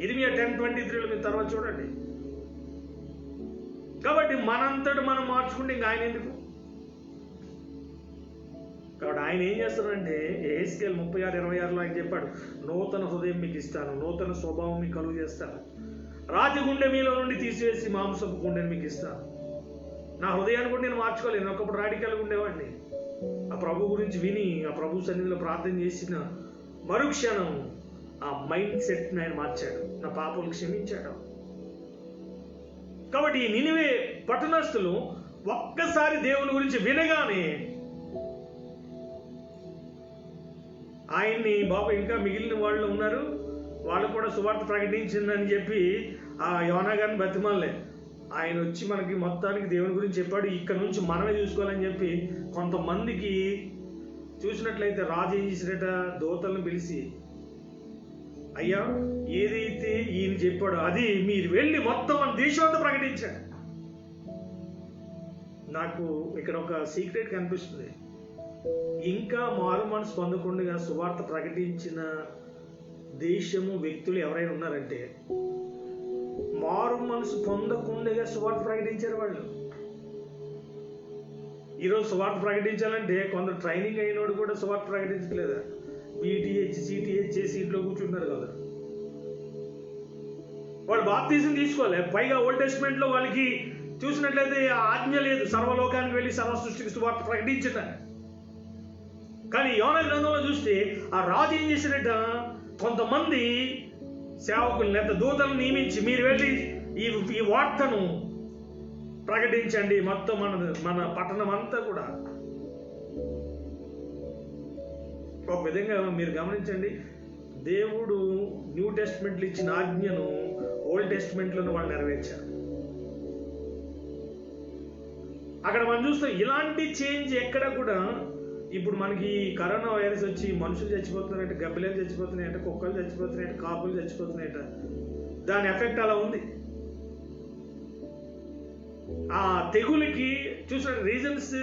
ఇర్మియా 10:23లో మీరు తర్వాత చూడండి. కాబట్టి మనంతట మనం మార్చుకుంటే ఇంకా ఆయన ఎందుకు? కాబట్టి ఆయన ఏం చేస్తాడంటే, యెహెజ్కేలు 36:26లో ఆయన చెప్పాడు, నూతన హృదయం మీకు ఇస్తాను, నూతన స్వభావం మీకు కలుగు చేస్తాను, రాజగుండె మీలో నుండి తీసివేసి మాంసపు గుండెని మీకు ఇస్తాను. నా హృదయాన్ని కూడా నేను మార్చుకోలేను. ఒకప్పుడు రాడికల్గా ఉండేవాడిని. ఆ ప్రభు గురించి విని, ఆ ప్రభు సన్నిధిలో ప్రార్థన చేసిన మరుక్షణం ఆ మైండ్ సెట్ని ఆయన మార్చాడు, నా పాపలు క్షమించాడు. కాబట్టి ఈ నినివే పట్టణస్థులు ఒక్కసారి దేవుని గురించి వినగానే ఆయన్ని, బాబు ఇంకా మిగిలిన వాళ్ళు ఉన్నారు, వాళ్ళు కూడా సువార్త ప్రకటించిందని చెప్పి ఆ యోనా గారిని బతిమాలే. ఆయన వచ్చి మనకి మొత్తానికి దేవుని గురించి చెప్పాడు, ఇక్కడ నుంచి మనమే చూసుకోవాలని చెప్పి కొంతమందికి చూసినట్లయితే రాజు ఏం చేసినట, దూతలను పిలిచి, అయ్యా ఏదైతే ఈయన చెప్పాడో అది మీరు వెళ్ళి మొత్తం మన దేశం అంతా ప్రకటించాడు. నాకు ఇక్కడ ఒక సీక్రెట్ కనిపిస్తుంది. ఇంకా మారు మనసు పొందకుండా సువార్త ప్రకటించిన దేశము, వ్యక్తులు ఎవరైనా ఉన్నారంటే, మారు మనసు పొందకుండా సువార్త ప్రకటించారు వాళ్ళు. ఈరోజు సువార్త ప్రకటించాలంటే కొందరు ట్రైనింగ్ అయినోడు కూడా సువార్త ప్రకటించట్లేదు. బీటీహెచ్, సిటీహెచ్ చేసి ఇంట్లో కూర్చుంటున్నారు కదా. వాళ్ళు బాప్తిజం తీసుకోవాలి. పైగా ఓల్డ్ టెస్ట్మెంట్లో వాళ్ళకి చూసినట్లయితే ఆజ్ఞ లేదు, సర్వలోకానికి వెళ్ళి సర్వ సృష్టికి సువార్త ప్రకటించటాన్ని. కానీ యోనా గ్రంథంలో చూస్తే ఆ రాజు ఏం చేసినట్ట, కొంతమంది సేవకులు లేదా దూతలను నియమించి, మీరు వెళ్ళి ఈ వార్తను ప్రకటించండి మొత్తం మన పట్టణం అంతా కూడా. ఒక విధంగా మీరు గమనించండి, దేవుడు న్యూ టెస్ట్మెంట్లు ఇచ్చిన ఆజ్ఞను ఓల్డ్ టెస్ట్మెంట్లను వాళ్ళు నెరవేర్చారు. అక్కడ మనం చూస్తాం ఇలాంటి చేంజ్ ఎక్కడ కూడా. ఇప్పుడు మనకి కరోనా వైరస్ వచ్చి మనుషులు చచ్చిపోతున్నారంటే, గబ్బిలేలు చచ్చిపోతున్నాయంటే, కుక్కలు చచ్చిపోతున్నాయంటే, కాకులు చచ్చిపోతున్నాయంట. దాని ఎఫెక్ట్ అలా ఉంది. ఆ తెగులకి చూసిన రీజన్స్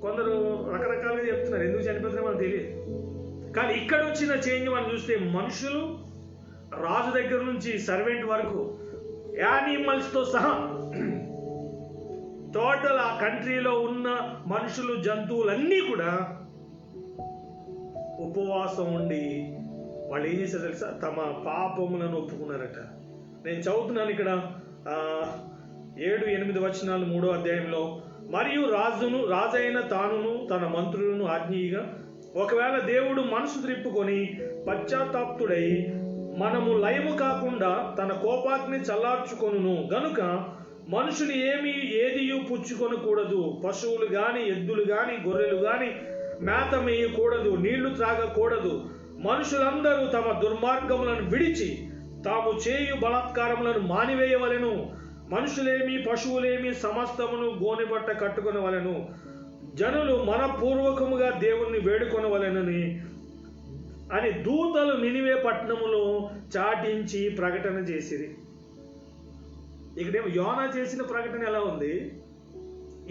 కొందరు రకరకాలుగా చెప్తున్నారు, ఎందుకు చనిపోతున్నారో మనకు తెలియదు. కానీ ఇక్కడ వచ్చిన చేంజ్ మనం చూస్తే, మనుషులు, రాజు దగ్గర నుంచి సర్వెంట్ వరకు, యానిమల్స్తో సహా టోటల్ ఆ కంట్రీలో ఉన్న మనుషులు, జంతువులన్నీ కూడా ఉపవాసం ఉండి వాళ్ళు ఏం చేశారు తెలుసా, తమ పాపములను ఒప్పుకున్నారట. నేను చదువుతున్నాను ఇక్కడ 7-8 వచనాలు 3వ అధ్యాయంలో. మరియు రాజైన తానును తన మంత్రులను ఆజ్ఞీయగా, ఒకవేళ దేవుడు మనసు త్రిప్పుకొని పశ్చాత్తాప్తుడై మనము లయము కాకుండా తన కోపాగ్ని చల్లార్చుకొనును గనుక మనుషులు ఏదియు పుచ్చుకొనకూడదు, పశువులు గాని, ఎద్దులు గాని, గొర్రెలు గాని మేత మేయకూడదు, నీళ్లు త్రాగకూడదు. మనుషులందరూ తమ దుర్మార్గములను విడిచి తాము చేయు బలాత్కారములను మానివేయవలెను. మనుషులేమి పశువులేమి సమస్తమును గోనెబట్ట కట్టుకొనవలెను. జనులు మనపూర్వకముగా దేవుణ్ణి వేడుకొనవలెనని అని దూతలు నినివే పట్టణములో చాటించి ప్రకటన చేసిరి. ఇక్కడేమో యోనా చేసిన ప్రకటన ఎలా ఉంది,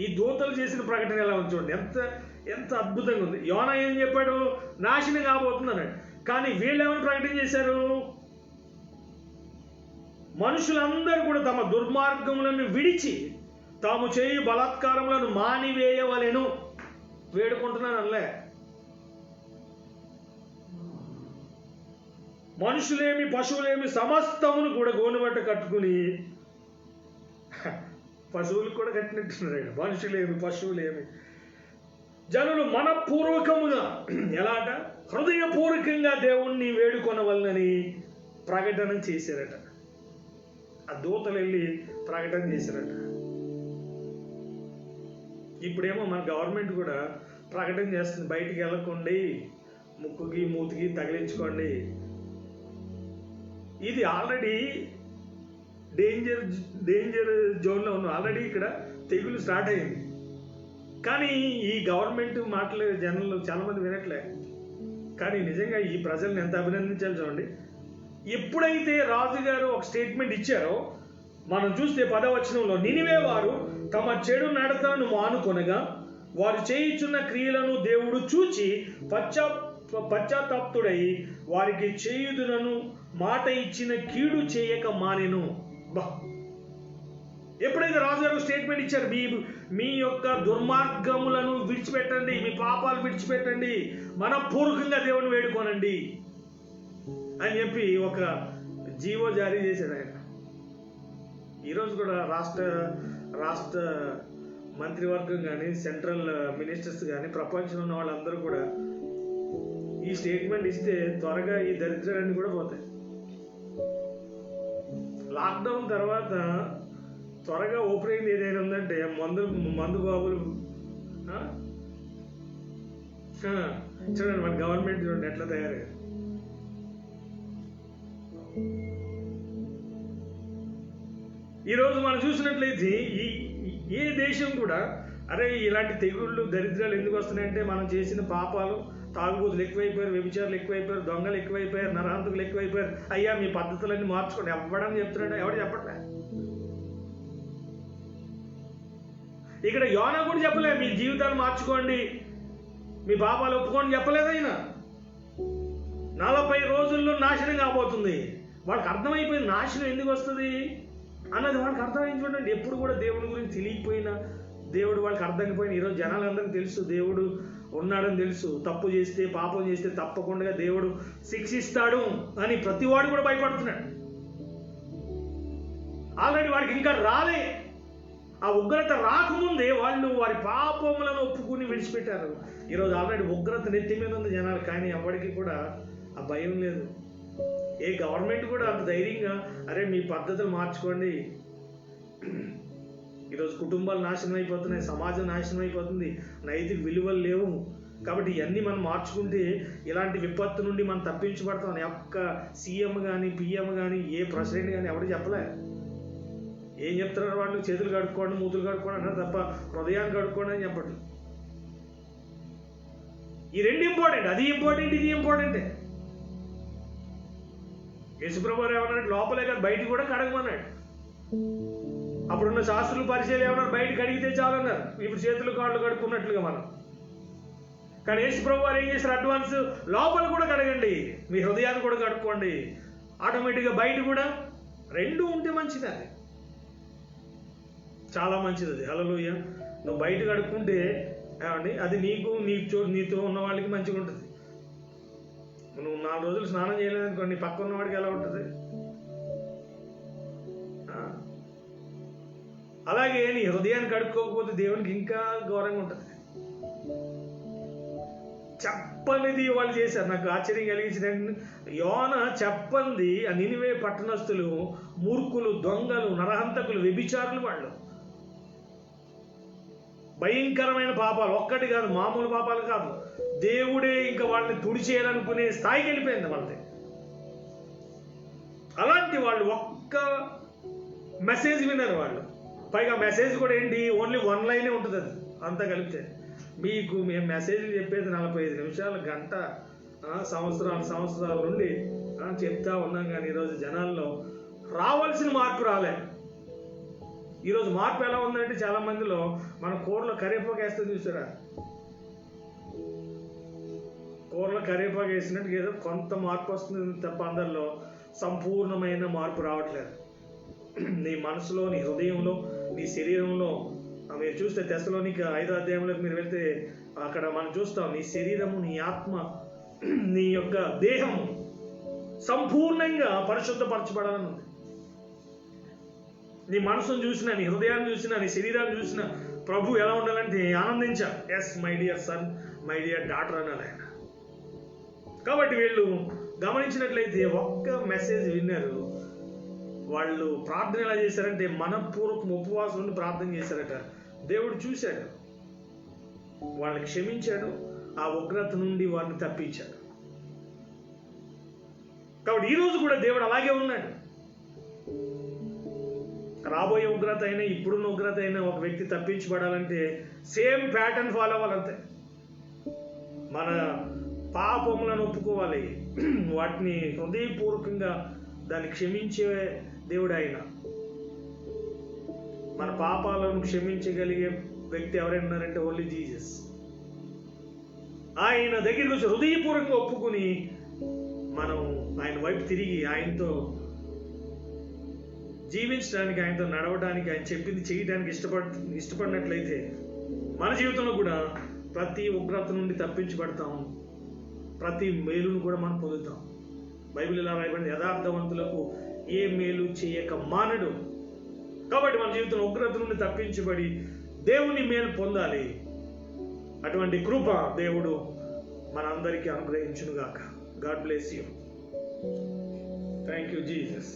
ఈ దూతలు చేసిన ప్రకటన ఎలా ఉంది చూడండి, ఎంత అద్భుతంగా ఉంది. యోనా ఏం చెప్పాడు, నాశనం కాబోతుంది అన్నాడు. కానీ వీళ్ళు ఏమని ప్రకటన చేశారు, మనుషులందరూ కూడా తమ దుర్మార్గములను విడిచి తాము చేయు బలాత్కారములను మానివేయవలెను. వేడుకుంటున్నాను అనలే, మనుషులేమి పశువులేమి సమస్తమును కూడా గోనుబట్ట కట్టుకుని, పశువులకు కూడా కట్టినట్టున్నాడు, మనుషులేమి పశువులేమి జనులు మనపూర్వకముగా ఎలాట హృదయపూర్వకంగా దేవుణ్ణి వేడుకొనవలనని ప్రకటన చేశారట. ఆ దూతలు వెళ్ళి ప్రకటన చేశారట. ఇప్పుడేమో మన గవర్నమెంట్ కూడా ప్రకటన చేస్తుంది, బయటికి వెళ్ళకండి, ముక్కుకి మూతికి తగిలించుకోండి. ఇది ఆల్రెడీ డేంజర్ జోన్లో ఉన్నాం. ఆల్రెడీ ఇక్కడ తెగులు స్టార్ట్ అయింది. కానీ ఈ గవర్నమెంట్ మాటలు జనాలు చాలామంది వినట్లే. కానీ నిజంగా ఈ ప్రజల్ని ఎంత అభినందించాలి చూడండి. ఎప్పుడైతే రాజుగారు ఒక స్టేట్మెంట్ ఇచ్చారో మనం చూస్తే 10వ వచనంలో, నినివే వారు తమ చెడు నడతలను మానుకొనగా వారు చేయుచున్న క్రియలను దేవుడు చూచి పశ్చాత్తాప్తుడై వారికి చేయుదునను మాట ఇచ్చిన కీడు చేయక మానెను. ఎప్పుడైతే రాజుగారు స్టేట్మెంట్ ఇచ్చారు, మీ యొక్క దుర్మార్గములను విడిచిపెట్టండి, మీ పాపాలు విడిచిపెట్టండి, మనపూర్వకంగా దేవుని వేడుకోనండి అని చెప్పి ఒక జీవో జారీ చేశాడు ఆయన. ఈరోజు కూడా రాష్ట్ర మంత్రివర్గం కానీ, సెంట్రల్ మినిస్టర్స్ కానీ, ప్రపంచంలో ఉన్న వాళ్ళందరూ కూడా ఈ స్టేట్మెంట్ ఇస్తే త్వరగా ఈ దరిద్రాలన్నీ కూడా పోతాయి. లాక్డౌన్ తర్వాత త్వరగా ఓపెన్ అయింది ఏదైనా ఉందంటే మందు బాబులు. చూడండి మన గవర్నమెంట్ చూడండి ఎట్లా తయారయ్యారు. ఈరోజు మనం చూసినట్లయితే ఏ దేశం కూడా అరే ఇలాంటి తెగుళ్ళు దరిద్రాలు ఎందుకు వస్తున్నాయంటే మనం చేసిన పాపాలు, తాగుబోతులు ఎక్కువైపోయారు, వ్యభిచారులు ఎక్కువైపోయారు, దొంగలు ఎక్కువైపోయారు, నరహంతకులు ఎక్కువైపోయారు. అయ్యా మీ పద్ధతులన్నీ మార్చుకోండి. ఎవ్వడని చెప్తున్నాడు? ఎవడు చెప్పట్లే. ఇక్కడ యోనా కూడా చెప్పలే మీ జీవితాలు మార్చుకోండి, మీ పాపాలు ఒప్పుకోండి చెప్పలేదు ఆయన. 40 రోజుల్లో నాశనం కాబోతుంది. వాళ్ళకి అర్థమైపోయింది నాశనం ఎందుకు వస్తుంది అన్నది. వాళ్ళకి అర్థమైంది చూడండి. ఎప్పుడు కూడా దేవుడి గురించి తెలియకపోయినా, దేవుడు వాళ్ళకి అర్థమైపోయిన ఈరోజు జనాలందరికీ తెలుసు దేవుడు ఉన్నాడని తెలుసు. తప్పు చేస్తే, పాపం చేస్తే తప్పకుండా దేవుడు శిక్షిస్తాడు అని ప్రతివాడు కూడా భయపడుతున్నాడు. ఆల్రెడీ వాడికి ఇంకా రాలే, ఆ ఉగ్రత రాకముందే వాళ్ళు వారి పాపములను ఒప్పుకుని విడిచిపెట్టారు. ఈరోజు ఆల్రెడీ ఉగ్రత నెత్తి మీద ఉంది జనాలు, కానీ ఎవరికి కూడా ఆ భయం లేదు. ఏ గవర్నమెంట్ కూడా అంత ధైర్యంగా అరే మీ పద్ధతులు మార్చుకోండి. ఈరోజు కుటుంబాలు నాశనం అయిపోతున్నాయి, సమాజం నాశనం అయిపోతుంది, నైతిక విలువలు లేవు. కాబట్టి ఇవన్నీ మనం మార్చుకుంటే ఇలాంటి విపత్తు నుండి మనం తప్పించబడతాం. ఒక్క సీఎం కానీ, పిఎం కానీ, ఏ ప్రెసిడెంట్ కానీ ఎవరు చెప్పలే. ఏం చెప్తున్నారు వాళ్ళు? చేతులు కడుక్కోండి, మూతులు కడుక్కోండి అన్నారు తప్ప హృదయాన్ని కడుక్కోండి అని చెప్పండి. ఈ రెండు ఇంపార్టెంట్. అది ఇంపార్టెంట్, ఇది ఇంపార్టెంటే. యేసుప్రభు ఏమన్నాడు? లోపలే కాదు బయటికి కూడా కడగమన్నాడు. అప్పుడున్న శాస్త్రులు పరిచయాలు ఏమన్నారు? బయట కడిగితే చాలన్నారు. ఇప్పుడు చేతులు కాళ్ళు కడుక్కున్నట్లుగా మనం. కానీ యేసుప్రభు వారు ఏం చేశారు? అడ్వాన్స్ లోపల కూడా కడగండి, మీ హృదయాన్ని కూడా కడుక్కోండి. ఆటోమేటిక్గా బయట కూడా రెండు ఉంటే మంచిది. అది చాలా మంచిది. అది హల్లెలూయా. నువ్వు బయట కడుక్కుంటే ఏమండి అది నీతో ఉన్న వాళ్ళకి మంచిగా ఉంటుంది. నువ్వు 4 రోజులు స్నానం చేయలేదనుకో నీ పక్క ఉన్నవాడికి ఎలా ఉంటుంది? అలాగే నీ హృదయాన్ని కడుక్కోకపోతే దేవునికి ఇంకా ఘోరంగా ఉంటుంది. చెప్పనిది వాళ్ళు చేశారు. నాకు ఆశ్చర్యం కలిగించిన యోనా చెప్పంది ఆ నినివే పట్టణస్థులు మూర్ఖులు, దొంగలు, నరహంతకులు, వ్యభిచారులు. వాళ్ళు భయంకరమైన పాపాలు, ఒక్కటి కాదు, మామూలు పాపాలు కాదు. దేవుడే ఇంకా వాళ్ళని తుడిచేయాలనుకునే స్థాయికి వెళ్ళిపోయింది వాళ్ళది. అలాంటి వాళ్ళు ఒక్క మెసేజ్ విన్నారు వాళ్ళు. పైగా మెసేజ్ కూడా ఏంటి? ఓన్లీ 1 లైనే ఉంటుంది. అది అంతా కలిపితే మీకు మేము మెసేజ్లు చెప్పేది 45 నిమిషాలు, గంట, సంవత్సరాల నుండి చెప్తా ఉన్నాం. కానీ ఈరోజు జనాల్లో రావాల్సిన మార్పు రాలే. ఈరోజు మార్పు ఎలా ఉందంటే చాలా మందిలో మన కూరలో కరివేపాకు వేస్తే చూసారా? కూరలో కరివేపాకు వేసినట్టు ఏదో కొంత మార్పు వస్తుంది తప్ప అందరిలో సంపూర్ణమైన మార్పు రావట్లేదు. నీ మనసులో, నీ హృదయంలో, నీ శరీరంలో మీరు చూస్తే తెస్సలోనిక 5వ అధ్యాయంలోకి మీరు వెళ్తే అక్కడ మనం చూస్తాం నీ శరీరము, నీ ఆత్మ, నీ యొక్క దేహము సంపూర్ణంగా పరిశుద్ధపరచబడాలని ఉంది. నీ మనసును చూసినా, నీ హృదయాన్ని చూసినా, నీ శరీరాన్ని చూసినా ప్రభు ఎలా ఉండాలంటే ఆనందించాలి. Yes my dear son, my dear daughter అనాలి ఆయన. కాబట్టి వీళ్ళు గమనించినట్లయితే ఒక్క మెసేజ్ విన్నారు. వాళ్ళు ప్రార్థన ఎలా చేశారంటే మనపూర్వకం ఉపవాసం నుండి ప్రార్థన చేశారట. దేవుడు చూశాడు, వాళ్ళని క్షమించాడు, ఆ ఉగ్రత నుండి వారిని తప్పించాడు. కాబట్టి ఈరోజు కూడా దేవుడు అలాగే ఉన్నాడు. రాబోయే ఉగ్రత అయినా, ఇప్పుడున్న ఉగ్రత అయినా ఒక వ్యక్తి తప్పించబడాలంటే సేమ్ ప్యాటర్న్ ఫాలో అవ్వాలంతే. మన పాపములను ఒప్పుకోవాలి, వాటిని హృదయపూర్వకంగా దాన్ని క్షమించే దేవుడు ఆయన. మన పాపాలను క్షమించగలిగే వ్యక్తి ఎవరైనారంటే ఓన్లీ జీసస్. ఆయన దగ్గరికి వచ్చి హృదయపూర్వకంగా ఒప్పుకుని మనం ఆయన వైపు తిరిగి ఆయనతో జీవించడానికి, ఆయనతో నడవడానికి, ఆయన చెప్పింది చేయడానికి ఇష్టపడినట్లయితే మన జీవితంలో కూడా ప్రతి ఉగ్రత నుండి తప్పించబడతాం, ప్రతి మేలును కూడా మనం పొందుతాం. బైబిల్ ఇలా రాయబడింది, యథార్థవంతులకు ఏ మేలు చేయక మానడు. కాబట్టి మన జీవితంలో ఉగ్రత నుండి తప్పించబడి దేవుని మేలు పొందాలి. అటువంటి కృప దేవుడు మనందరికీ అనుగ్రహించునుగాక. God bless you. Thank you Jesus.